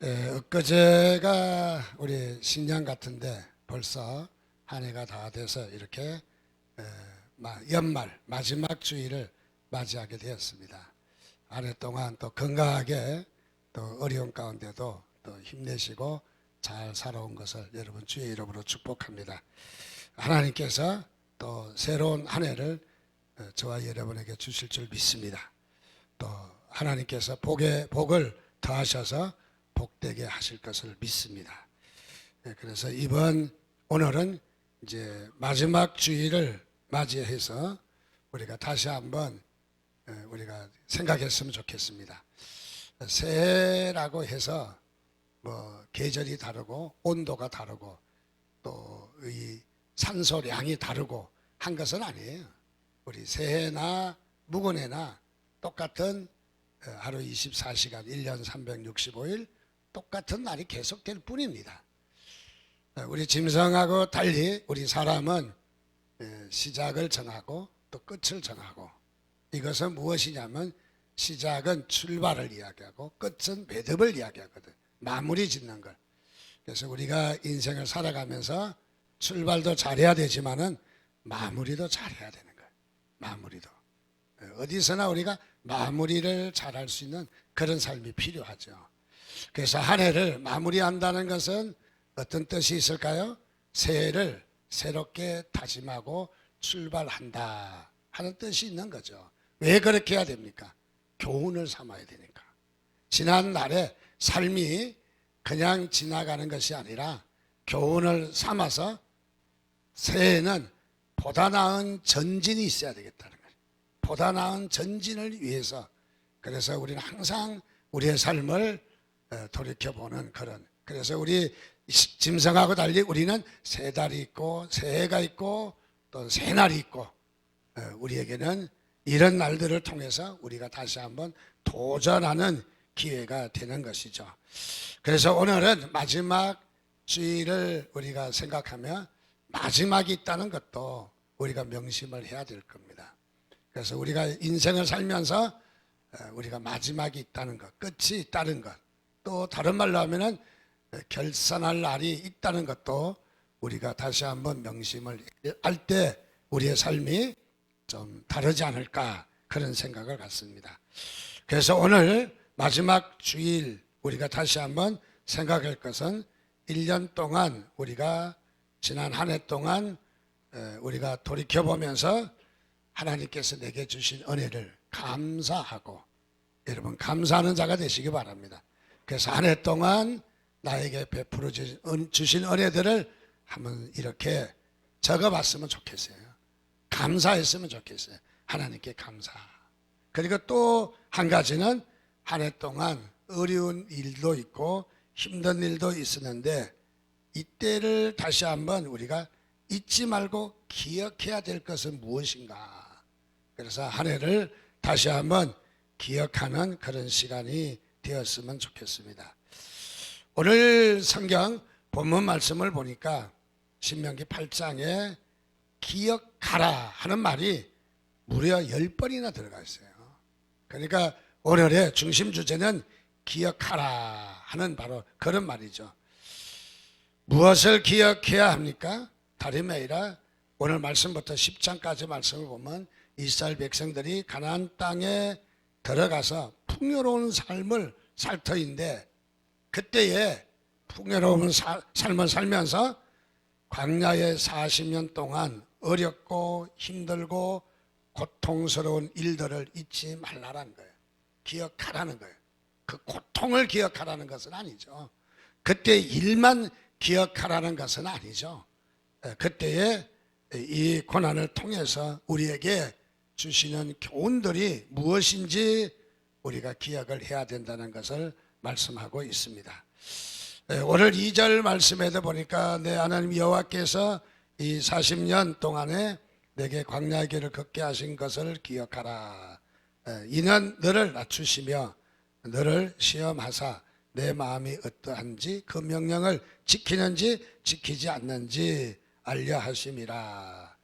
엊그제가 우리 신년 같은데 벌써 한 해가 다 돼서 이렇게 연말 마지막 주일을 맞이하게 되었습니다. 한 해 동안 또 건강하게 또 어려운 가운데도 또 힘내시고 잘 살아온 것을 여러분 주의 이름으로 축복합니다. 하나님께서 또 새로운 한 해를 저와 여러분에게 주실 줄 믿습니다. 또 하나님께서 복을 더하셔서 복되게 하실 것을 믿습니다. 그래서 오늘은 이제 마지막 주일을 맞이해서 우리가 다시 한번 우리가 생각했으면 좋겠습니다. 새해라고 해서 뭐 계절이 다르고 온도가 다르고 또 이 산소량이 다르고 한 것은 아니에요. 우리 새해나 묵은해나 똑같은 하루 24시간 1년 365일 똑같은 날이 계속될 뿐입니다. 우리 짐승하고 달리 우리 사람은 시작을 정하고 또 끝을 정하고, 이것은 무엇이냐면 시작은 출발을 이야기하고 끝은 매듭을 이야기하거든. 마무리 짓는 걸. 그래서 우리가 인생을 살아가면서 출발도 잘해야 되지만은 마무리도 잘해야 되는 거예요. 마무리도. 어디서나 우리가 마무리를 잘할 수 있는 그런 삶이 필요하죠. 그래서 한 해를 마무리한다는 것은 어떤 뜻이 있을까요? 새해를 새롭게 다짐하고 출발한다 하는 뜻이 있는 거죠. 왜 그렇게 해야 됩니까? 교훈을 삼아야 되니까. 지난 날의 삶이 그냥 지나가는 것이 아니라 교훈을 삼아서 새해에는 보다 나은 전진이 있어야 되겠다는 거예요. 보다 나은 전진을 위해서. 그래서 우리는 항상 우리의 삶을 돌이켜보는 그런, 그래서 우리 짐승하고 달리 우리는 새 달이 있고 새해가 있고 또 새날이 있고, 우리에게는 이런 날들을 통해서 우리가 다시 한번 도전하는 기회가 되는 것이죠. 그래서 오늘은 마지막 주일을 우리가 생각하며 마지막이 있다는 것도 우리가 명심을 해야 될 겁니다. 그래서 우리가 인생을 살면서 우리가 마지막이 있다는 것, 끝이 있다는 것, 또 다른 말로 하면은 결산할 날이 있다는 것도 우리가 다시 한번 명심을 할 때 우리의 삶이 좀 다르지 않을까, 그런 생각을 갖습니다. 그래서 오늘 마지막 주일 우리가 다시 한번 생각할 것은 1년 동안 우리가 지난 한 해 동안 우리가 돌이켜보면서 하나님께서 내게 주신 은혜를 감사하고, 여러분 감사하는 자가 되시기 바랍니다. 그래서 한 해 동안 나에게 베풀어 주신 은혜들을 한번 이렇게 적어봤으면 좋겠어요. 감사했으면 좋겠어요. 하나님께 감사. 그리고 또 한 가지는 한 해 동안 어려운 일도 있고 힘든 일도 있었는데 이때를 다시 한번 우리가 잊지 말고 기억해야 될 것은 무엇인가. 그래서 한 해를 다시 한번 기억하는 그런 시간이 되었으면 좋겠습니다. 오늘 성경 본문 말씀을 보니까 신명기 8장에 기억하라 하는 말이 무려 10번이나 들어가 있어요. 그러니까 오늘의 중심 주제는 기억하라 하는 바로 그런 말이죠. 무엇을 기억해야 합니까? 다름이 아니라 오늘 말씀부터 10장까지 말씀을 보면 이스라엘 백성들이 가나안 땅에 들어가서 풍요로운 삶을 살 터인데, 그때에 풍요로운 삶을 살면서 광야의 40년 동안 어렵고 힘들고 고통스러운 일들을 잊지 말라는 거예요. 기억하라는 거예요. 그 고통을 기억하라는 것은 아니죠. 그때 일만 기억하라는 것은 아니죠. 그때의 이 고난을 통해서 우리에게 주시는 교훈들이 무엇인지 우리가 기억을 해야 된다는 것을 말씀하고 있습니다. 오늘 2절 말씀에도 보니까 내 하나님 여호와께서 이 40년 동안에 내게 광야의 길을 걷게 하신 것을 기억하라. 이는 너를 낮추시며 너를 시험하사 내 마음이 어떠한지 그 명령을 지키는지 지키지 않는지 알려 하심이라.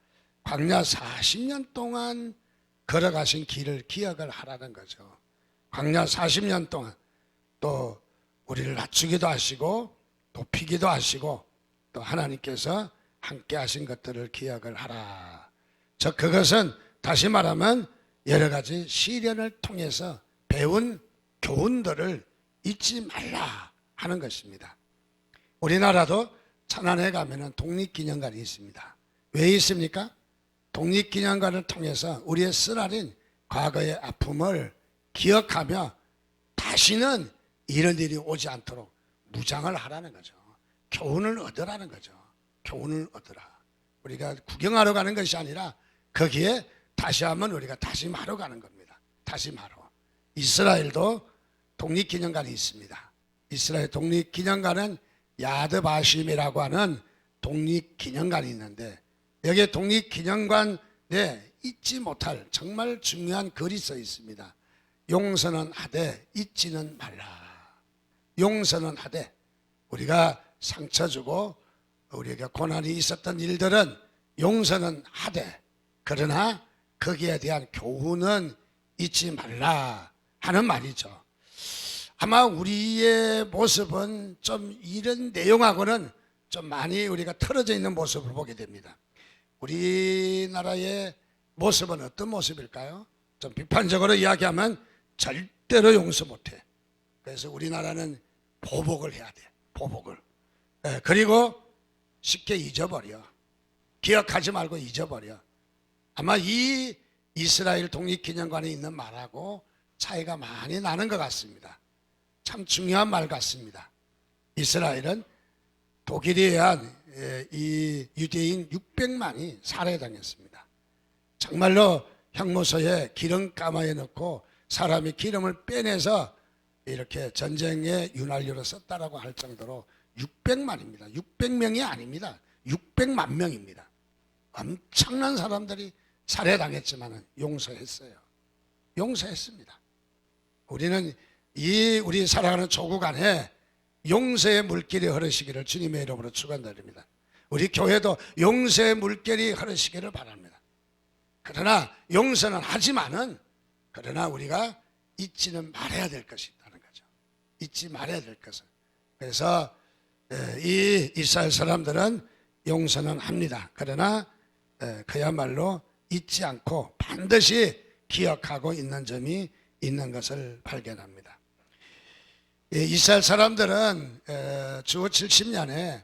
광야 40년 동안 걸어가신 길을 기억을 하라는 거죠. 광야 40년 동안 또 우리를 낮추기도 하시고 높이기도 하시고 또 하나님께서 함께 하신 것들을 기억을 하라. 즉 그것은 다시 말하면 여러 가지 시련을 통해서 배운 교훈들을 잊지 말라 하는 것입니다. 우리나라도 천안에 가면은 독립기념관이 있습니다. 왜 있습니까? 독립기념관을 통해서 우리의 쓰라린 과거의 아픔을 기억하며 다시는 이런 일이 오지 않도록 무장을 하라는 거죠. 교훈을 얻으라는 거죠. 교훈을 얻으라. 우리가 구경하러 가는 것이 아니라 거기에 다시 한번 우리가 다짐하러 가는 겁니다. 다짐하러. 이스라엘도 독립기념관이 있습니다. 이스라엘 독립기념관은 야드바심이라고 하는 독립기념관이 있는데 여기에 독립기념관에 잊지 못할 정말 중요한 글이 써 있습니다. 용서는 하되 잊지는 말라. 용서는 하되 우리가 상처 주고 우리에게 고난이 있었던 일들은 용서는 하되 그러나 거기에 대한 교훈은 잊지 말라 하는 말이죠. 아마 우리의 모습은 좀 이런 내용하고는 좀 많이 우리가 틀어져 있는 모습을 보게 됩니다. 우리나라의 모습은 어떤 모습일까요? 좀 비판적으로 이야기하면 절대로 용서 못해. 그래서 우리나라는 보복을 해야 돼. 보복을. 그리고 쉽게 잊어버려. 기억하지 말고 잊어버려. 아마 이 이스라엘 독립기념관에 있는 말하고 차이가 많이 나는 것 같습니다. 참 중요한 말 같습니다. 이스라엘은 독일에 의한 이 유대인 600만이 살해당했습니다. 정말로 형무소에 기름 가마에 넣고 사람이 기름을 빼내서 이렇게 전쟁의 윤활유로 썼다라고 할 정도로 600만입니다. 600명이 아닙니다. 600만 명입니다. 엄청난 사람들이 살해당했지만 용서했어요. 용서했습니다. 우리는 우리 살아가는 조국 안에 용서의 물길이 흐르시기를 주님의 이름으로 축원드립니다. 우리 교회도 용서의 물길이 흐르시기를 바랍니다. 그러나 용서는 하지만은 그러나 우리가 잊지는 말아야 될 것이 있다는 거죠. 잊지 말아야 될 것은. 그래서 이 이스라엘 사람들은 용서는 합니다. 그러나 그야말로 잊지 않고 반드시 기억하고 있는 점이 있는 것을 발견합니다. 이스라엘 사람들은 주후 70년에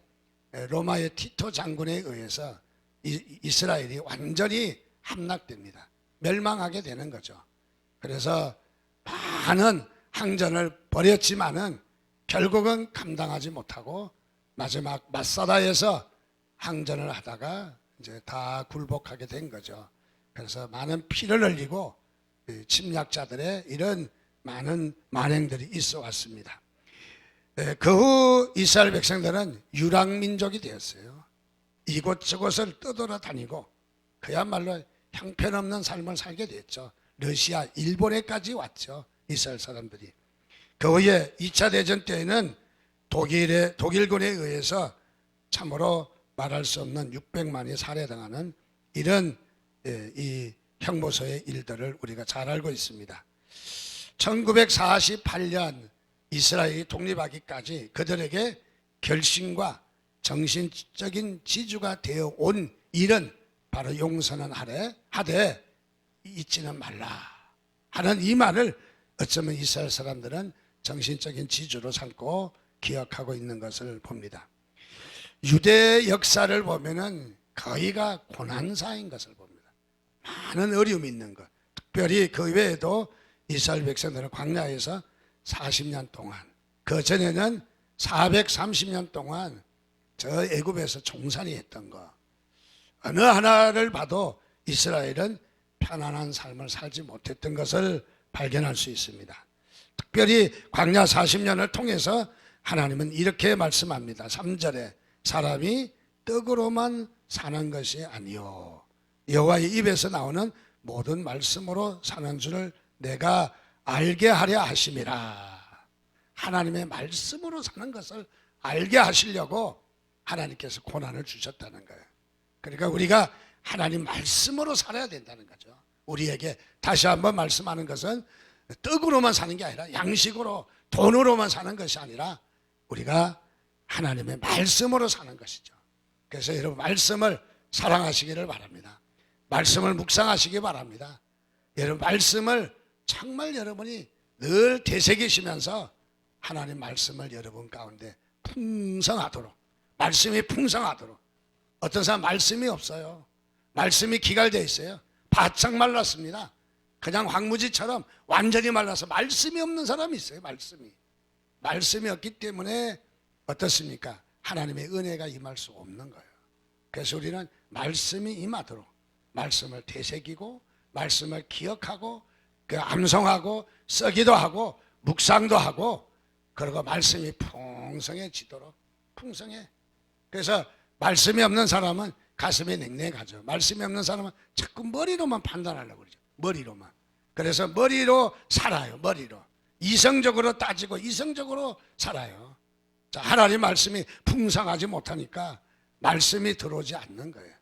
로마의 티토 장군에 의해서 이스라엘이 완전히 함락됩니다. 멸망하게 되는 거죠. 그래서 많은 항전을 벌였지만은 결국은 감당하지 못하고 마지막 마사다에서 항전을 하다가 이제 다 굴복하게 된 거죠. 그래서 많은 피를 흘리고 침략자들의 이런 많은 만행들이 있어 왔습니다. 그 후 이스라엘 백성들은 유랑민족이 되었어요. 이곳저곳을 떠돌아다니고 그야말로 형편없는 삶을 살게 됐죠. 러시아, 일본에까지 왔죠. 이스라엘 사람들이. 그 후에 2차 대전 때에는 독일군에 의해서 참으로 말할 수 없는 600만이 살해당하는 이런 이 형무소의 일들을 우리가 잘 알고 있습니다. 1948년 이스라엘이 독립하기까지 그들에게 결심과 정신적인 지주가 되어 온 일은 바로 용서는 하되 잊지는 말라 하는 이 말을 어쩌면 이스라엘 사람들은 정신적인 지주로 삼고 기억하고 있는 것을 봅니다. 유대 역사를 보면은 거의가 고난사인 것을 봅니다. 많은 어려움이 있는 것. 특별히 그 외에도 이스라엘 백성들은 광야에서 40년 동안, 그 전에는 430년 동안 저 애굽에서 종살이 했던 것. 어느 하나를 봐도 이스라엘은 편안한 삶을 살지 못했던 것을 발견할 수 있습니다. 특별히 광야 40년을 통해서 하나님은 이렇게 말씀합니다. 3절에 사람이 떡으로만 사는 것이 아니요 여호와의 입에서 나오는 모든 말씀으로 사는 줄을 내가 알게 하려 하심이라. 하나님의 말씀으로 사는 것을 알게 하시려고 하나님께서 고난을 주셨다는 거예요. 그러니까 우리가 하나님 말씀으로 살아야 된다는 거죠. 우리에게 다시 한번 말씀하는 것은 떡으로만 사는 게 아니라 양식으로 돈으로만 사는 것이 아니라 우리가 하나님의 말씀으로 사는 것이죠. 그래서 여러분 말씀을 사랑하시기를 바랍니다. 말씀을 묵상하시기 바랍니다. 여러분 말씀을 정말 여러분이 늘 되새기시면서 하나님 말씀을 여러분 가운데 풍성하도록, 말씀이 풍성하도록. 어떤 사람 말씀이 없어요. 말씀이 기갈되어 있어요. 바짝 말랐습니다. 그냥 황무지처럼 완전히 말라서 말씀이 없는 사람이 있어요. 말씀이 없기 때문에 어떻습니까? 하나님의 은혜가 임할 수 없는 거예요. 그래서 우리는 말씀이 임하도록 말씀을 되새기고 말씀을 기억하고 그 암송하고 쓰기도 하고 묵상도 하고, 그리고 말씀이 풍성해지도록. 풍성해. 그래서 말씀이 없는 사람은 가슴이 냉랭하죠. 말씀이 없는 사람은 자꾸 머리로만 판단하려고 그러죠. 머리로만. 그래서 머리로 살아요. 머리로. 이성적으로 따지고 이성적으로 살아요. 자, 하나님 말씀이 풍성하지 못하니까 말씀이 들어오지 않는 거예요.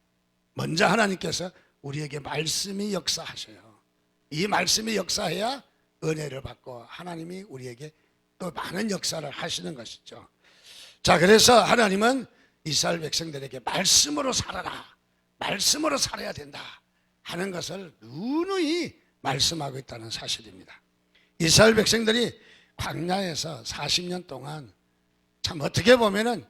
먼저 하나님께서 우리에게 말씀이 역사하셔요. 이 말씀이 역사해야 은혜를 받고 하나님이 우리에게 또 많은 역사를 하시는 것이죠. 자, 그래서 하나님은 이스라엘 백성들에게 말씀으로 살아라, 말씀으로 살아야 된다 하는 것을 누누이 말씀하고 있다는 사실입니다. 이스라엘 백성들이 광야에서 40년 동안 참 어떻게 보면은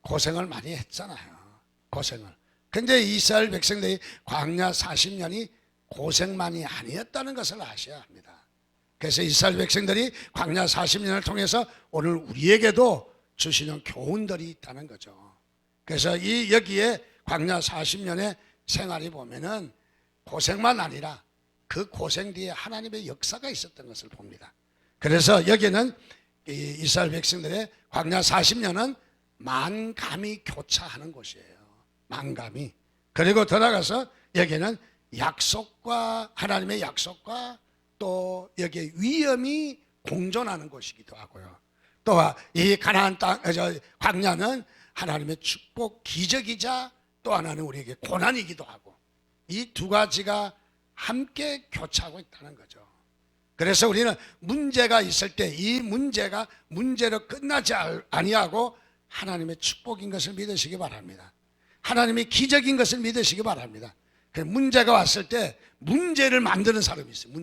고생을 많이 했잖아요. 고생을. 근데 이스라엘 백성들이 광야 40년이 고생만이 아니었다는 것을 아셔야 합니다. 그래서 이스라엘 백성들이 광야 40년을 통해서 오늘 우리에게도 주시는 교훈들이 있다는 거죠. 그래서 여기에 광야 40년의 생활이 보면은 고생만 아니라 그 고생 뒤에 하나님의 역사가 있었던 것을 봅니다. 그래서 여기는 이스라엘 백성들의 광야 40년은 만감이 교차하는 곳이에요. 만감이. 그리고 들어가서 여기는 약속과 하나님의 약속과 또 여기에 위험이 공존하는 곳이기도 하고요. 또 이 가나안 땅, 광야는 하나님의 축복 기적이자 또 하나는 우리에게 고난이기도 하고, 이 두 가지가 함께 교차하고 있다는 거죠. 그래서 우리는 문제가 있을 때 이 문제가 문제로 끝나지 아니하고 하나님의 축복인 것을 믿으시기 바랍니다. 하나님의 기적인 것을 믿으시기 바랍니다. 문제가 왔을 때 문제를 만드는 사람이 있어요.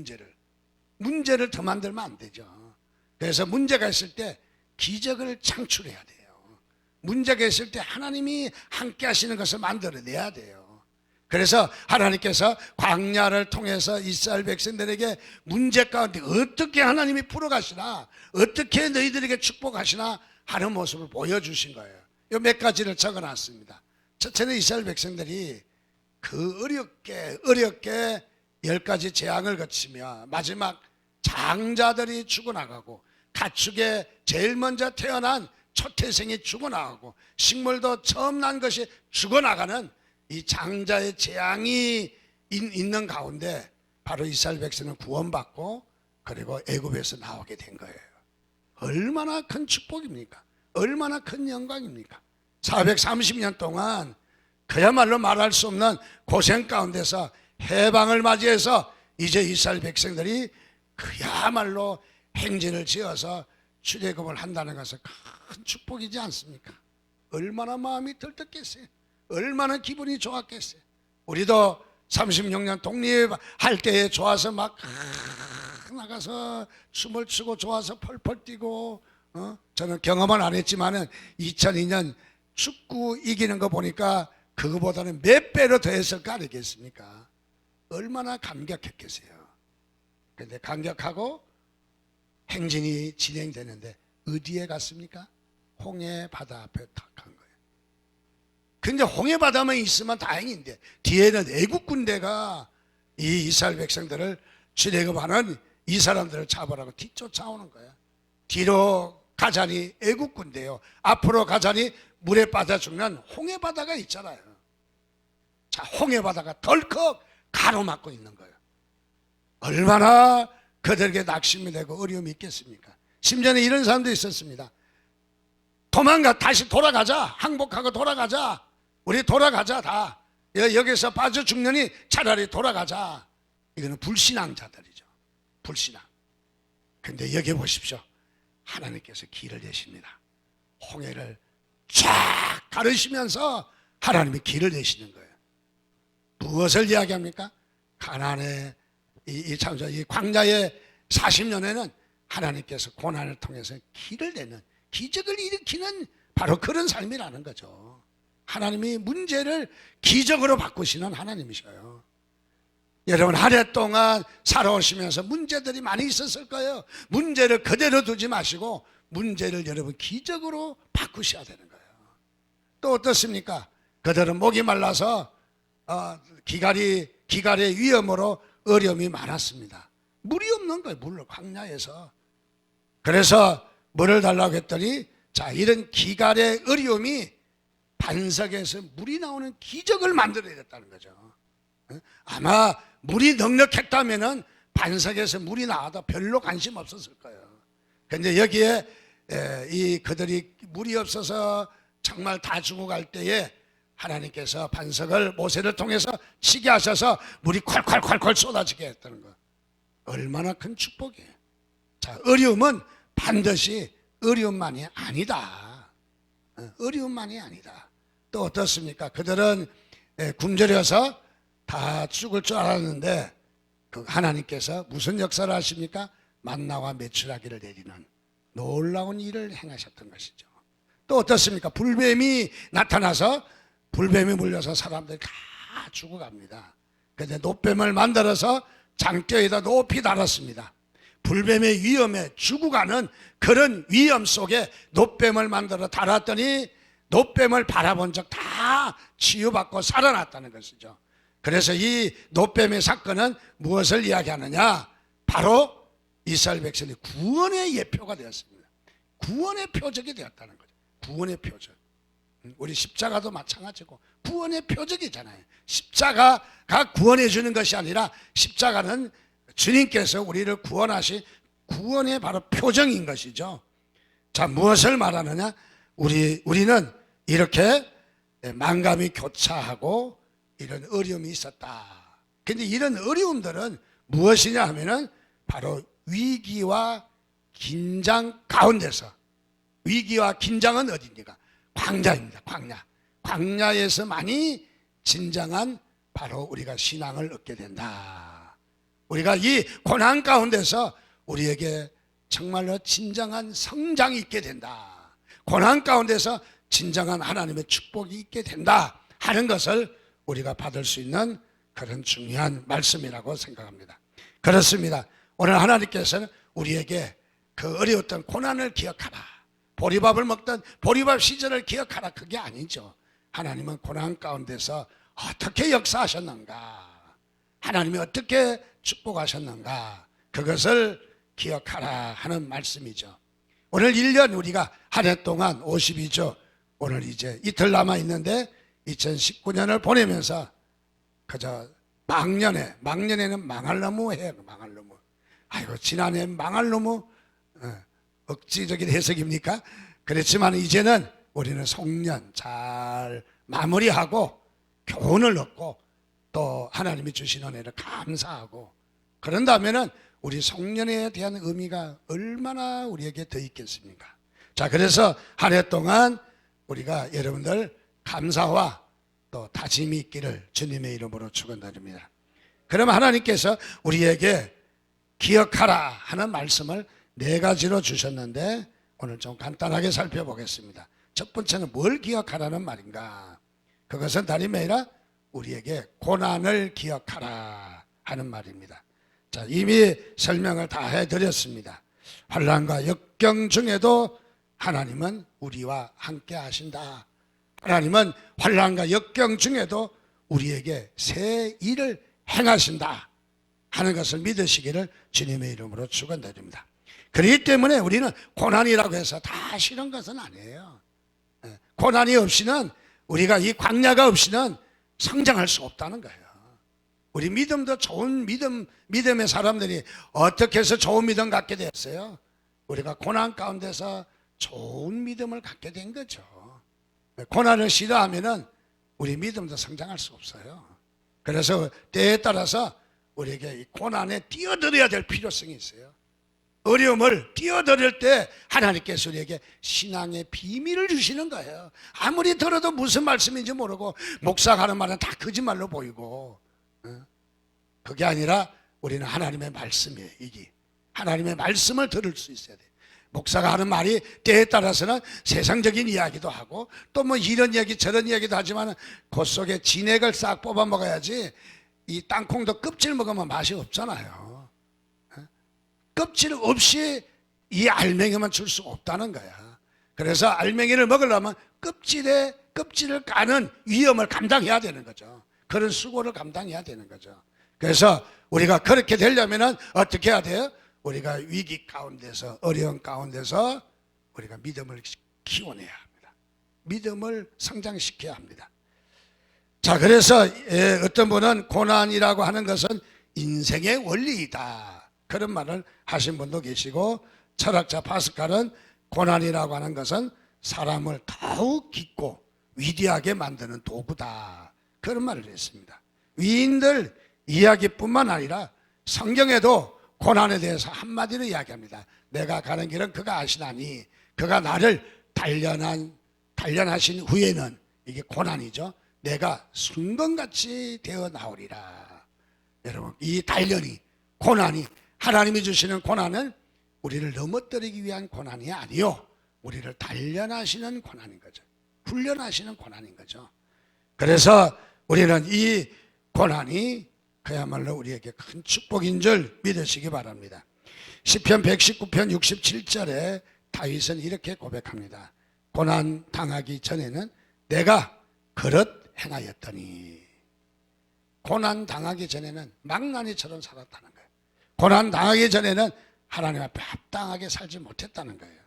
문제를 더 만들면 안 되죠. 그래서 문제가 있을 때 기적을 창출해야 돼요. 문제가 있을 때 하나님이 함께 하시는 것을 만들어내야 돼요. 그래서 하나님께서 광야를 통해서 이스라엘 백성들에게 문제 가운데 어떻게 하나님이 풀어가시나, 어떻게 너희들에게 축복하시나 하는 모습을 보여주신 거예요. 이 몇 가지를 적어놨습니다. 첫째는 이스라엘 백성들이 그 어렵게 10가지 재앙을 거치며 마지막 장자들이 죽어나가고, 가축에 제일 먼저 태어난 초태생이 죽어나가고, 식물도 처음 난 것이 죽어나가는 이 장자의 재앙이 있는 가운데 바로 이스라엘 백성은 구원받고 그리고 애굽에서 나오게 된 거예요. 얼마나 큰 축복입니까? 얼마나 큰 영광입니까? 430년 동안 그야말로 말할 수 없는 고생 가운데서 해방을 맞이해서 이제 이스라엘 백성들이 그야말로 행진을 지어서 출애굽을 한다는 것은 큰 축복이지 않습니까? 얼마나 마음이 들떴겠어요? 얼마나 기분이 좋았겠어요? 우리도 36년 독립할 때에 좋아서 막 나가서 춤을 추고 좋아서 펄펄 뛰고, 저는 경험은 안 했지만은 2002년 축구 이기는 거 보니까 그거보다는 몇 배로 더 했을 거 아니겠습니까? 얼마나 감격했겠어요. 그런데 감격하고 행진이 진행되는데 어디에 갔습니까? 홍해 바다 앞에 탁 간 거예요. 근데 홍해 바다만 있으면 다행인데 뒤에는 애국 군대가 이 이스라엘 백성들을 출애굽하는 이 사람들을 잡으라고 뒤쫓아오는 거야. 뒤로 가자니 애국 군대요, 앞으로 가자니 물에 빠져 죽는 홍해 바다가 있잖아요. 자, 홍해 바다가 덜컥 가로막고 있는 거예요. 얼마나 그들에게 낙심이 되고 어려움이 있겠습니까? 심지어는 이런 사람도 있었습니다. 다시 돌아가자, 항복하고 돌아가자, 우리 돌아가자, 다 여기서 빠져 죽느니 차라리 돌아가자. 이거는 불신앙자들이죠. 불신앙. 근데 여기 보십시오. 하나님께서 길을 내십니다. 홍해를 쫙 가르시면서 하나님이 길을 내시는 거예요. 무엇을 이야기합니까? 가나안의 이 광야의 40년에는 하나님께서 고난을 통해서 길을 내는, 기적을 일으키는 바로 그런 삶이라는 거죠. 하나님이 문제를 기적으로 바꾸시는 하나님이셔요. 여러분, 한 해 동안 살아오시면서 문제들이 많이 있었을 거예요. 문제를 그대로 두지 마시고 문제를 여러분 기적으로 바꾸셔야 되는 거예요. 또 어떻습니까? 그들은 목이 말라서 기갈의 위험으로 어려움이 많았습니다. 물이 없는 거예요. 물로 광야에서. 그래서 물을 달라고 했더니, 자, 이런 기갈의 어려움이 반석에서 물이 나오는 기적을 만들어야겠다는 거죠. 아마 물이 넉넉했다면은 반석에서 물이 나와도 별로 관심 없었을 거예요. 근데 여기에 그들이 물이 없어서 정말 다 죽어갈 때에 하나님께서 반석을 모세를 통해서 치게 하셔서 물이 콸콸콸콸 쏟아지게 했다는 거. 얼마나 큰 축복이에요. 자, 어려움은 반드시 어려움만이 아니다. 어려움만이 아니다. 또 어떻습니까? 그들은 굶주려서 다 죽을 줄 알았는데 그 하나님께서 무슨 역사를 하십니까? 만나와 메추라기를 내리는 놀라운 일을 행하셨던 것이죠. 또 어떻습니까? 불뱀이 나타나서 불뱀이 물려서 사람들이 다 죽어갑니다. 그런데 놋뱀을 만들어서 장대에다 높이 달았습니다. 불뱀의 위험에 죽어가는 그런 위험 속에 놋뱀을 만들어 달았더니 놋뱀을 바라본 적 다 치유받고 살아났다는 것이죠. 그래서 이 놋뱀의 사건은 무엇을 이야기하느냐? 바로 이스라엘 백성의 구원의 예표가 되었습니다. 구원의 표적이 되었다는 거죠. 구원의 표적. 우리 십자가도 마찬가지고 구원의 표적이잖아요. 십자가가 구원해 주는 것이 아니라 십자가는 주님께서 우리를 구원하신 구원의 바로 표정인 것이죠. 자, 무엇을 말하느냐? 우리는 이렇게 만감이 교차하고 이런 어려움이 있었다. 근데 이런 어려움들은 무엇이냐 하면은 바로 위기와 긴장 가운데서, 위기와 긴장은 어디입니까? 광야입니다. 광야에서 많이 진정한 바로 우리가 신앙을 얻게 된다. 우리가 이 고난 가운데서 우리에게 정말로 진정한 성장이 있게 된다. 고난 가운데서 진정한 하나님의 축복이 있게 된다 하는 것을 우리가 받을 수 있는 그런 중요한 말씀이라고 생각합니다. 그렇습니다. 오늘 하나님께서는 우리에게 그 어려웠던 고난을 기억하라, 보리밥을 먹던 보리밥 시절을 기억하라, 그게 아니죠. 하나님은 고난 가운데서 어떻게 역사하셨는가, 하나님이 어떻게 축복하셨는가, 그것을 기억하라 하는 말씀이죠. 오늘 1년 우리가 한 해 동안 52조, 오늘 이제 이틀 남아있는데 2019년을 보내면서 그저 망년에는 망할 놈의 해요. 망할 놈의. 아이고, 지난해 망할 놈의 억지적인 해석입니까? 그렇지만 이제는 우리는 송년 잘 마무리하고 교훈을 얻고 또 하나님이 주신 은혜를 감사하고, 그런다면은 우리 송년회에 대한 의미가 얼마나 우리에게 더 있겠습니까? 자, 그래서 한 해 동안 우리가 여러분들 감사와 또 다짐이 있기를 주님의 이름으로 축원드립니다. 그럼 하나님께서 우리에게 기억하라 하는 말씀을 4가지로 주셨는데 오늘 좀 간단하게 살펴보겠습니다. 첫 번째는 뭘 기억하라는 말인가? 그것은 다름 아니라 우리에게 고난을 기억하라 하는 말입니다. 자, 이미 설명을 다 해드렸습니다. 환난과 역경 중에도 하나님은 우리와 함께 하신다. 하나님은 환난과 역경 중에도 우리에게 새 일을 행하신다 하는 것을 믿으시기를 주님의 이름으로 축원드립니다. 그렇기 때문에 우리는 고난이라고 해서 다 싫은 것은 아니에요. 고난이 없이는, 우리가 이 광야가 없이는 성장할 수 없다는 거예요. 우리 믿음도 좋은 믿음의 사람들이 어떻게 해서 좋은 믿음 갖게 됐어요? 우리가 고난 가운데서 좋은 믿음을 갖게 된 거죠. 고난을 싫어하면은 우리 믿음도 성장할 수 없어요. 그래서 때에 따라서 우리에게 이 고난에 뛰어들어야 될 필요성이 있어요. 어려움을 뛰어들을 때 하나님께서 우리에게 신앙의 비밀을 주시는 거예요. 아무리 들어도 무슨 말씀인지 모르고 목사가 하는 말은 다 거짓말로 보이고, 그게 아니라 우리는 하나님의 말씀이에요. 이게 하나님의 말씀을 들을 수 있어야 돼요. 목사가 하는 말이 때에 따라서는 세상적인 이야기도 하고 또 뭐 이런 이야기 저런 이야기도 하지만 그 속에 진액을 싹 뽑아 먹어야지 이 땅콩도 껍질 먹으면 맛이 없잖아요. 껍질 없이 이 알맹이만 줄 수 없다는 거야. 그래서 알맹이를 먹으려면 껍질을 까는 위험을 감당해야 되는 거죠. 그런 수고를 감당해야 되는 거죠. 그래서 우리가 그렇게 되려면 어떻게 해야 돼요? 우리가 위기 가운데서, 어려운 가운데서 우리가 믿음을 키워내야 합니다. 믿음을 성장시켜야 합니다. 자, 그래서 어떤 분은 고난이라고 하는 것은 인생의 원리이다, 그런 말을 하신 분도 계시고, 철학자 파스칼은 고난이라고 하는 것은 사람을 더욱 깊고 위대하게 만드는 도구다, 그런 말을 했습니다. 위인들 이야기뿐만 아니라 성경에도 고난에 대해서 한마디로 이야기합니다. 내가 가는 길은 그가 아시나니, 그가 나를 단련하신 후에는, 이게 고난이죠, 내가 순금같이 되어 나오리라. 여러분, 이 단련이, 고난이, 하나님이 주시는 고난은 우리를 넘어뜨리기 위한 고난이 아니요, 우리를 단련하시는 고난인 거죠. 훈련하시는 고난인 거죠. 그래서 우리는 이 고난이 그야말로 우리에게 큰 축복인 줄 믿으시기 바랍니다. 시편 119편 67절에 다윗은 이렇게 고백합니다. 고난 당하기 전에는 내가 그릇 행하였더니. 고난 당하기 전에는 망나니처럼 살았다는 거예요. 고난 당하기 전에는 하나님 앞에 합당하게 살지 못했다는 거예요.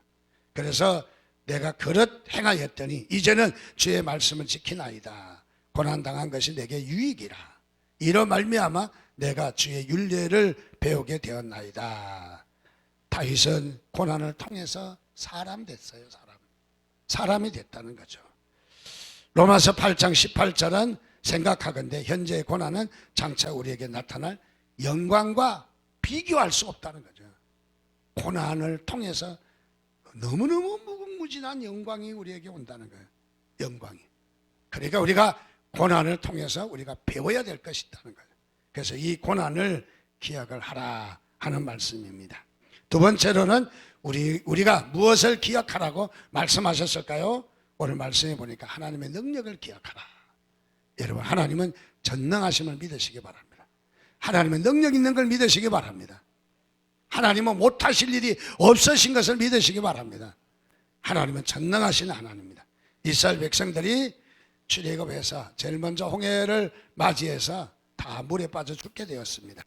그래서 내가 그릇 행하였더니 이제는 주의 말씀을 지키나이다. 고난 당한 것이 내게 유익이라. 이로 말미암아 내가 주의 율례를 배우게 되었나이다. 다윗은 고난을 통해서 사람 됐어요. 사람이 됐다는 거죠. 로마서 8장 18절은 생각하건대 현재의 고난은 장차 우리에게 나타날 영광과 비교할 수 없다는 거죠. 고난을 통해서 너무너무 무궁무진한 영광이 우리에게 온다는 거예요. 영광이. 그러니까 우리가 고난을 통해서 우리가 배워야 될 것이 있다는 거예요. 그래서 이 고난을 기억을 하라 하는 말씀입니다. 두 번째로는 우리가 무엇을 기억하라고 말씀하셨을까요? 오늘 말씀해 보니까 하나님의 능력을 기억하라. 여러분, 하나님은 전능하심을 믿으시기 바랍니다. 하나님의 능력 있는 걸 믿으시기 바랍니다. 하나님은 못하실 일이 없으신 것을 믿으시기 바랍니다. 하나님은 전능하신 하나님입니다. 이스라엘 백성들이 출애굽해서 제일 먼저 홍해를 맞이해서 다 물에 빠져 죽게 되었습니다.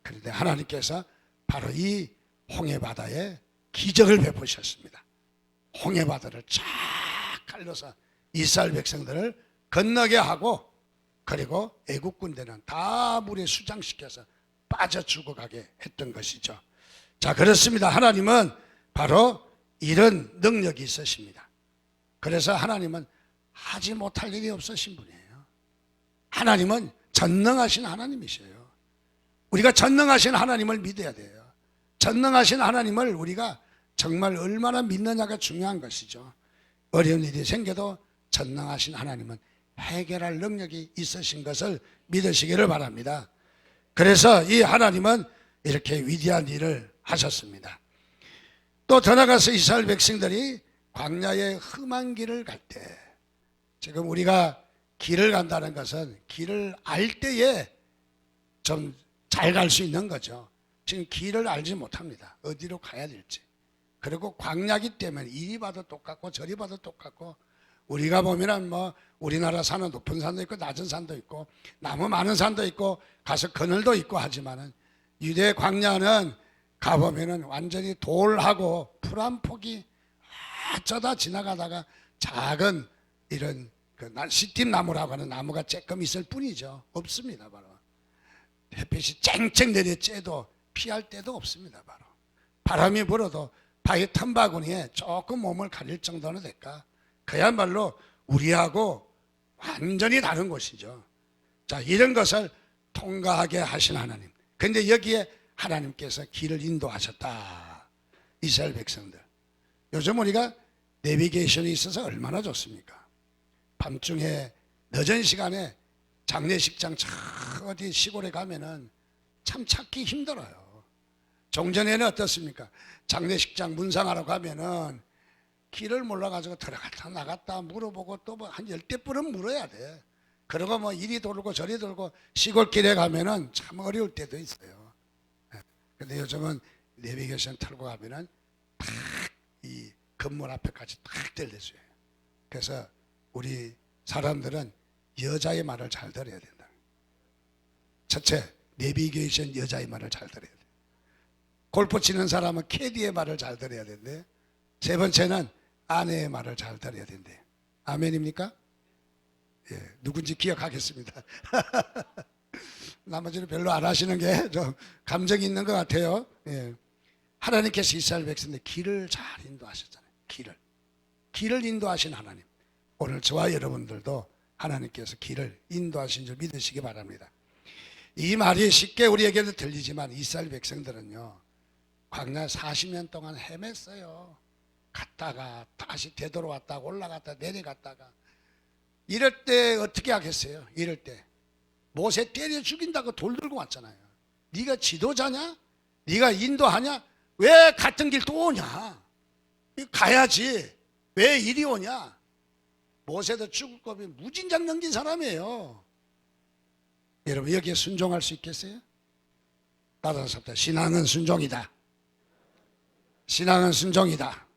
그런데 하나님께서 바로 이 홍해 바다에 기적을 베푸셨습니다. 홍해 바다를 쫙 갈라서 이스라엘 백성들을 건너게 하고, 그리고 애국 군대는 다 물에 수장시켜서 빠져 죽어가게 했던 것이죠. 자, 그렇습니다. 하나님은 바로 이런 능력이 있으십니다. 그래서 하나님은 하지 못할 일이 없으신 분이에요. 하나님은 전능하신 하나님이셔요. 우리가 전능하신 하나님을 믿어야 돼요. 전능하신 하나님을 우리가 정말 얼마나 믿느냐가 중요한 것이죠. 어려운 일이 생겨도 전능하신 하나님은 해결할 능력이 있으신 것을 믿으시기를 바랍니다. 그래서 이 하나님은 이렇게 위대한 일을 하셨습니다. 또 더 나아가서 이스라엘 백성들이 광야의 험한 길을 갈 때, 지금 우리가 길을 간다는 것은 길을 알 때에 좀 잘 갈 수 있는 거죠. 지금 길을 알지 못합니다. 어디로 가야 될지. 그리고 광야기 때문에 이리 봐도 똑같고 저리 봐도 똑같고, 우리가 보면은 뭐 우리나라 산은 높은 산도 있고 낮은 산도 있고 나무 많은 산도 있고 가서 그늘도 있고 하지만은 유대 광야는 가보면은 완전히 돌하고 풀 한 폭이 어쩌다 지나가다가 작은 이런 시팀나무라고 하는 나무가 조금 있을 뿐이죠. 없습니다. 바로 햇빛이 쨍쨍 내려 쬐도 피할 데도 없습니다. 바로 바람이 불어도 바위 틈바구니에 조금 몸을 가릴 정도는 될까? 그야말로 우리하고 완전히 다른 곳이죠. 자, 이런 것을 통과하게 하신 하나님. 그런데 여기에 하나님께서 길을 인도하셨다. 이스라엘 백성들. 요즘 우리가 내비게이션이 있어서 얼마나 좋습니까? 밤중에 늦은 시간에 장례식장 저 어디 시골에 가면은 참 찾기 힘들어요. 종전에는 어떻습니까? 장례식장 문상하러 가면은 길을 몰라가지고 들어갔다 나갔다 물어보고 또 뭐 한 10대 물어야 돼. 그러고 뭐 이리 돌고 저리 돌고 시골길에 가면은 참 어려울 때도 있어요. 근데 요즘은 내비게이션 털고 가면은 딱 이 건물 앞에까지 딱 들려줘요. 그래서 우리 사람들은 여자의 말을 잘 들어야 된다. 첫째, 내비게이션 여자의 말을 잘 들어야 돼. 골프 치는 사람은 캐디의 말을 잘 들어야 된대. 세 번째는 아내의 말을 잘 들어야 된대. 아멘입니까? 예, 누군지 기억하겠습니다. 나머지는 별로 안 하시는 게 좀 감정이 있는 것 같아요. 예. 하나님께서 이스라엘 백성들 길을 잘 인도하셨잖아요. 길을 인도하신 하나님. 오늘 저와 여러분들도 하나님께서 길을 인도하신 줄 믿으시기 바랍니다. 이 말이 쉽게 우리에게도 들리지만 이스라엘 백성들은요, 광야 40년 동안 헤맸어요. 갔다가 다시 되돌아왔다가 올라갔다가 내려갔다가. 이럴 때 어떻게 하겠어요? 이럴 때 모세 때려 죽인다고 돌 들고 왔잖아요. 네가 지도자냐? 네가 인도하냐? 왜 같은 길 또 오냐? 가야지. 왜 이리 오냐? 모세도 죽을 겁이 무진장 넘긴 사람이에요. 여러분 여기에 순종할 수 있겠어요? 따라서 신앙은 순종이다. 신앙은 순종이다.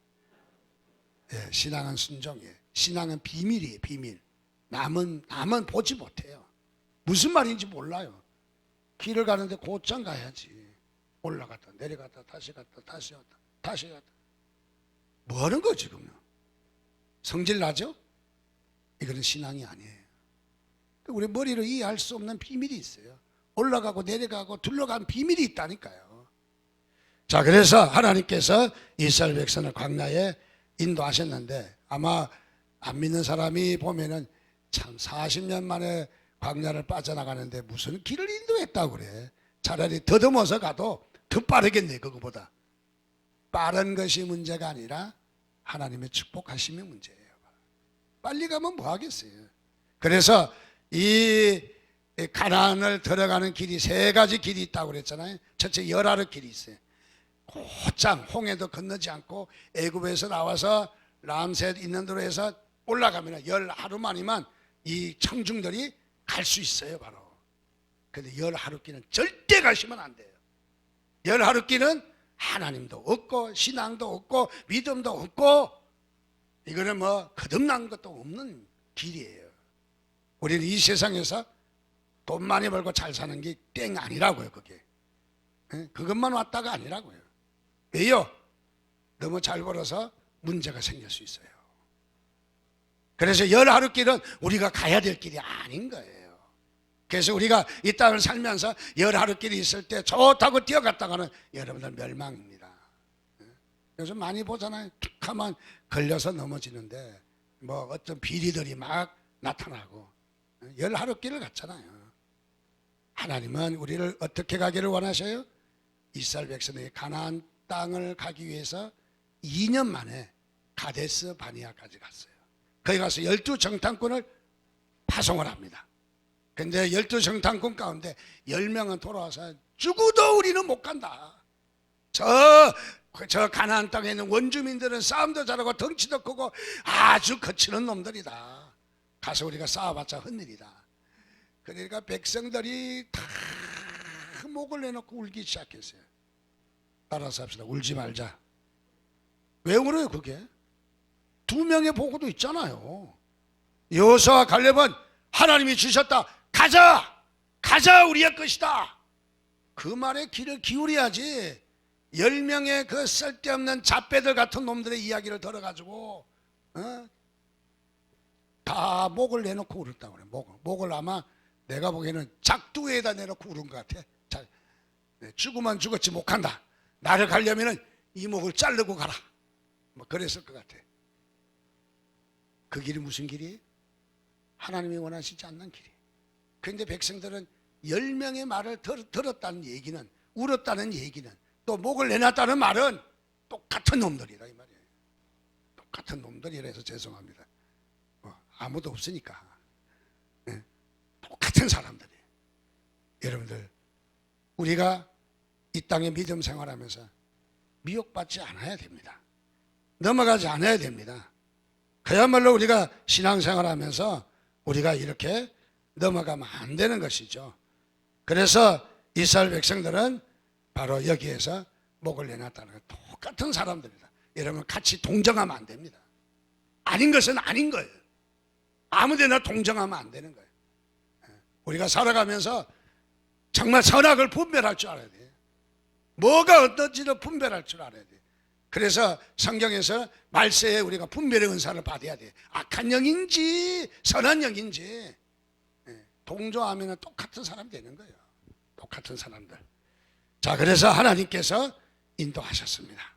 예, 신앙은 순종이에요. 신앙은 비밀이에요. 비밀. 남은 보지 못해요. 무슨 말인지 몰라요. 길을 가는데 곧장 가야지. 올라갔다 내려갔다 다시 갔다 다시 갔다 다시 갔다. 뭐 하는 거 지금요? 성질 나죠? 이거는 신앙이 아니에요. 우리 머리로 이해할 수 없는 비밀이 있어요. 올라가고 내려가고 둘러간 비밀이 있다니까요. 자, 그래서 하나님께서 이스라엘 백성을 광야에 인도하셨는데, 아마 안 믿는 사람이 보면은 참 40년 만에 광야를 빠져나가는데 무슨 길을 인도했다고 그래. 차라리 더듬어서 가도 더 빠르겠네. 그거보다 빠른 것이 문제가 아니라 하나님의 축복하심이 문제예요. 빨리 가면 뭐 하겠어요. 그래서 이 가나안을 들어가는 길이 세 가지 길이 있다고 그랬잖아요. 첫째, 열하루 길이 있어요. 곧장 홍해도 건너지 않고 애굽에서 나와서 람셋 있는 데로 해서 올라가면 열하루만이면 이 청중들이 갈 수 있어요. 바로. 그런데 열하루 길은 절대 가시면 안 돼요. 열하루 길은 하나님도 없고 신앙도 없고 믿음도 없고, 이거는 뭐 거듭난 것도 없는 길이에요. 우리는 이 세상에서 돈 많이 벌고 잘 사는 게 땡 아니라고요. 그게 그것만 왔다가 아니라고요. 왜요? 너무 잘 벌어서 문제가 생길 수 있어요. 그래서 열하루 길은 우리가 가야 될 길이 아닌 거예요. 그래서 우리가 이 땅을 살면서 열하루 길이 있을 때 좋다고 뛰어갔다가는 여러분들 멸망입니다. 요즘 많이 보잖아요. 툭 하면 걸려서 넘어지는데 뭐 어떤 비리들이 막 나타나고. 열하루 길을 갔잖아요. 하나님은 우리를 어떻게 가기를 원하셔요? 이스라엘 백성이 가나안 땅을 가기 위해서 2년 만에 가데스 바니아까지 갔어요. 거기 가서 12정탐꾼을 파송을 합니다. 근데 12정탐꾼 가운데 10명은 돌아와서 죽어도 우리는 못 간다. 저 가나안 땅에 있는 원주민들은 싸움도 잘하고 덩치도 크고 아주 거치는 놈들이다. 가서 우리가 싸워봤자 헛일이다. 그러니까 백성들이 다 목을 내놓고 울기 시작했어요. 따라서 합시다. 울지 말자. 왜 울어요 그게? 2명의 보고도 있잖아요. 여호수아와 갈렙은 하나님이 주셨다. 가자 우리의 것이다. 그 말에 귀를 기울여야지. 10명의 그 쓸데없는 잡배들 같은 놈들의 이야기를 들어가지고 다 목을 내놓고 울었다고 그래. 목을 아마 내가 보기에는 작두에다 내놓고 울은 것 같아. 죽으면 죽었지 못 간다. 나를 가려면 이 목을 자르고 가라. 뭐 그랬을 것 같아. 그 길이 무슨 길이에요? 하나님이 원하시지 않는 길이에요. 그런데 백성들은 10명의 말을 들었다는 얘기는, 울었다는 얘기는, 또 목을 내놨다는 말은 똑같은 놈들이다 이 말이에요. 똑같은 놈들이라 해서 죄송합니다. 아무도 없으니까. 네. 똑같은 사람들이에요. 여러분들, 우리가 이 땅에 믿음 생활하면서 미혹받지 않아야 됩니다. 넘어가지 않아야 됩니다. 그야말로 우리가 신앙생활하면서 우리가 이렇게 넘어가면 안 되는 것이죠. 그래서 이스라엘 백성들은 바로 여기에서 목을 내놨다는 거예요. 똑같은 사람들이다. 여러분, 같이 동정하면 안 됩니다. 아닌 것은 아닌 거예요. 아무데나 동정하면 안 되는 거예요. 우리가 살아가면서 정말 선악을 분별할 줄 알아야 돼요. 뭐가 어떤지를 분별할 줄 알아야 돼요. 그래서 성경에서 말세에 우리가 분별의 은사를 받아야 돼요. 악한 영인지 선한 영인지. 동조하면 똑같은 사람이 되는 거예요. 똑같은 사람들. 자, 그래서 하나님께서 인도하셨습니다.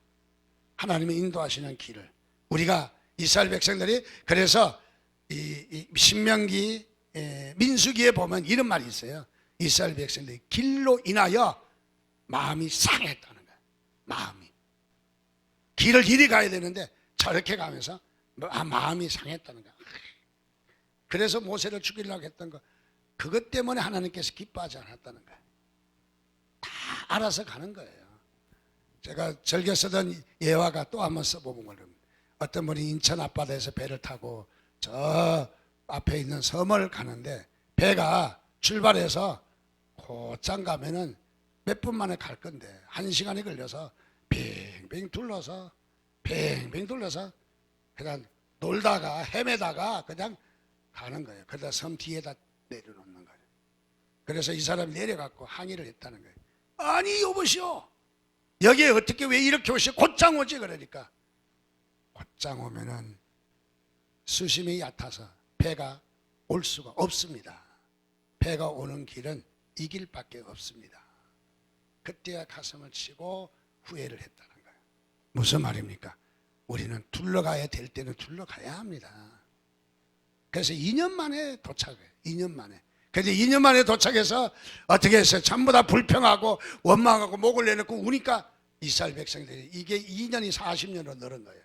하나님이 인도하시는 길을 우리가 이스라엘 백성들이, 그래서 이 신명기 민수기에 보면 이런 말이 있어요. 이스라엘 백성들이 길로 인하여 마음이 상했다는 거예요. 마음이 길을 이리 가야 되는데 저렇게 가면서 마음이 상했다는 거예요. 그래서 모세를 죽이려고 했던 거, 그것 때문에 하나님께서 기뻐하지 않았다는 거예요. 다 알아서 가는 거예요. 제가 즐겨 쓰던 예화가 또 한번 써보면 모릅니다. 어떤 분이 인천 앞바다에서 배를 타고 저 앞에 있는 섬을 가는데, 배가 출발해서 곧장 가면은 몇 분 만에 갈 건데 1시간이 걸려서 빙빙 둘러서 그냥 놀다가 헤매다가 그냥 가는 거예요. 그러다 섬 뒤에다 내려놓는 거예요. 그래서 이 사람이 내려갖고 항의를 했다는 거예요. 아니 여보시오, 여기에 어떻게 왜 이렇게 오시오? 곧장 오지. 그러니까 곧장 오면은 수심이 얕아서 배가 올 수가 없습니다. 배가 오는 길은 이 길밖에 없습니다. 그때야 가슴을 치고 후회를 했다는 거예요. 무슨 말입니까? 우리는 둘러가야 될 때는 둘러가야 합니다. 그래서 2년 만에 도착해요. 2년 만에. 그런데 2년 만에 도착해서 어떻게 했어요? 전부 다 불평하고 원망하고 목을 내놓고 우니까 이스라엘 백성들이 이게 2년이 40년으로 늘은 거예요.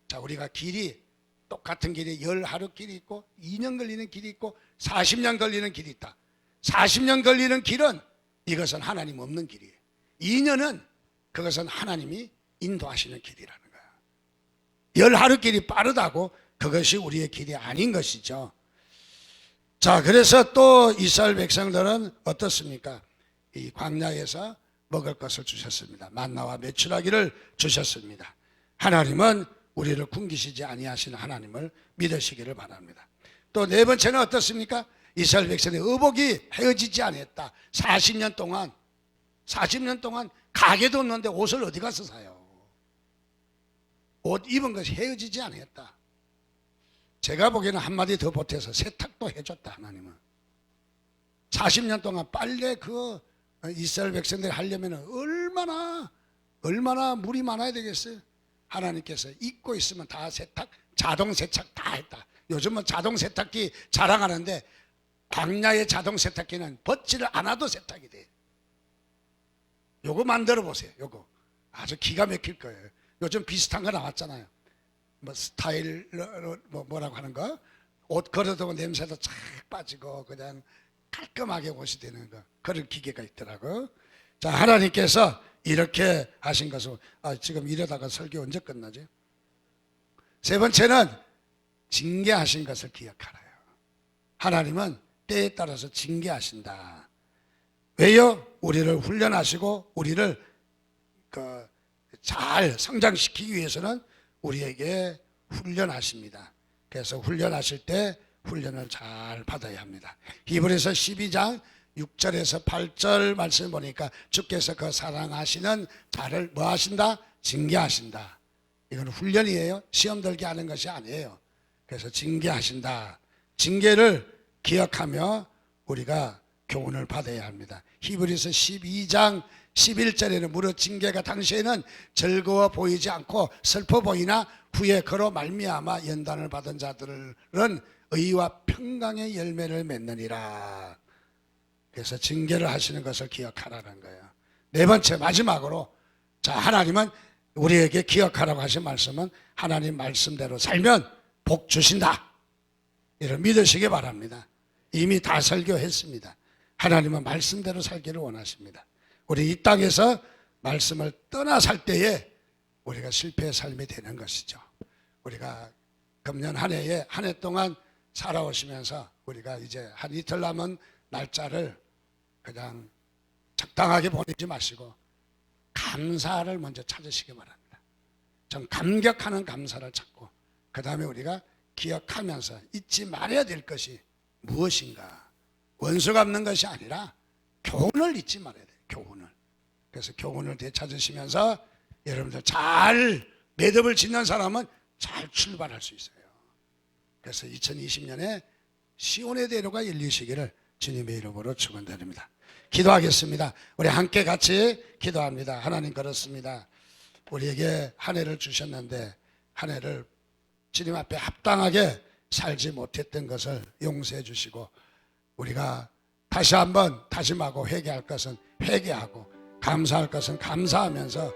자, 우리가 길이 똑같은 길이 10하루 길이 있고 2년 걸리는 길이 있고 40년 걸리는 길이 있다. 40년 걸리는 길은 이것은 하나님 없는 길이에요. 2년은 그것은 하나님이 인도하시는 길이라는 거예요. 10하루 길이 빠르다고 그것이 우리의 길이 아닌 것이죠. 자, 그래서 또 이스라엘 백성들은 어떻습니까? 이 광야에서 먹을 것을 주셨습니다. 만나와 메추라기를 주셨습니다. 하나님은 우리를 굶기시지 아니하시는 하나님을 믿으시기를 바랍니다. 또 네 번째는 어떻습니까? 이스라엘 백성의 의복이 헤어지지 않았다. 40년 동안 가게도 없는데 옷을 어디 가서 사요? 옷 입은 것이 헤어지지 않았다. 제가 보기에는 한마디 더 보태서 세탁도 해줬다. 하나님은 40년 동안 빨래 그 이스라엘 백성들이 하려면 얼마나 물이 많아야 되겠어요? 하나님께서 입고 있으면 다 세탁, 자동 세탁 다 했다. 요즘은 자동 세탁기 자랑하는데 광야의 자동 세탁기는 벗지를 않아도 세탁이 돼요. 요거 만들어 보세요. 요거 아주 기가 막힐 거예요. 요즘 비슷한 거 나왔잖아요. 뭐 스타일 뭐라고 하는 거, 옷 걸어두고 냄새도 쫙 빠지고 그냥 깔끔하게 옷이 되는 거, 그런 기계가 있더라고. 자, 하나님께서 이렇게 하신 것을 지금 이러다가 설교 언제 끝나지? 세 번째는 징계하신 것을 기억하라요. 하나님은 때에 따라서 징계하신다. 왜요? 우리를 훈련하시고 우리를 잘 성장시키기 위해서는 우리에게 훈련하십니다. 그래서 훈련하실 때 훈련을 잘 받아야 합니다. 히브리서 12장 6절에서 8절 말씀 보니까 주께서 그 사랑하시는 자를 뭐 하신다? 징계하신다. 이건 훈련이에요. 시험 들게 하는 것이 아니에요. 그래서 징계하신다. 징계를 기억하며 우리가 교훈을 받아야 합니다. 히브리서 12장 11절에는 무릇 징계가 당시에는 즐거워 보이지 않고 슬퍼 보이나 후에 그로 말미암아 연단을 받은 자들은 의와 평강의 열매를 맺느니라. 그래서 징계를 하시는 것을 기억하라는 거예요. 네 번째, 마지막으로, 자, 하나님은 우리에게 기억하라고 하신 말씀은 하나님 말씀대로 살면 복 주신다. 이를 믿으시기 바랍니다. 이미 다 설교했습니다. 하나님은 말씀대로 살기를 원하십니다. 우리 이 땅에서 말씀을 떠나 살 때에 우리가 실패의 삶이 되는 것이죠. 우리가 금년 한 해에 한 해 동안 살아오시면서 우리가 이제 한 이틀 남은 날짜를 그냥 적당하게 보내지 마시고 감사를 먼저 찾으시기 바랍니다. 전 감격하는 감사를 찾고 그 다음에 우리가 기억하면서 잊지 말아야 될 것이 무엇인가. 원수 갚는 것이 아니라 교훈을 잊지 말아야 돼요. 교훈을. 그래서 교훈을 되찾으시면서 여러분들 잘 매듭을 짓는 사람은 잘 출발할 수 있어요. 그래서 2020년에 시온의 대로가 열리시기를 주님의 이름으로 축원드립니다. 기도하겠습니다. 우리 함께 같이 기도합니다. 하나님, 그렇습니다. 우리에게 한 해를 주셨는데 한 해를 주님 앞에 합당하게 살지 못했던 것을 용서해 주시고 우리가 다시 한번 다짐하고 회개할 것은 회개하고 감사할 것은 감사하면서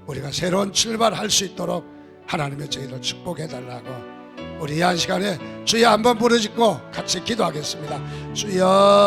우리가 새로운 출발할 수 있도록 하나님의 저희를 축복해 달라고 우리 이 한 시간에 주여 한번 부르짖고 같이 기도하겠습니다. 주여.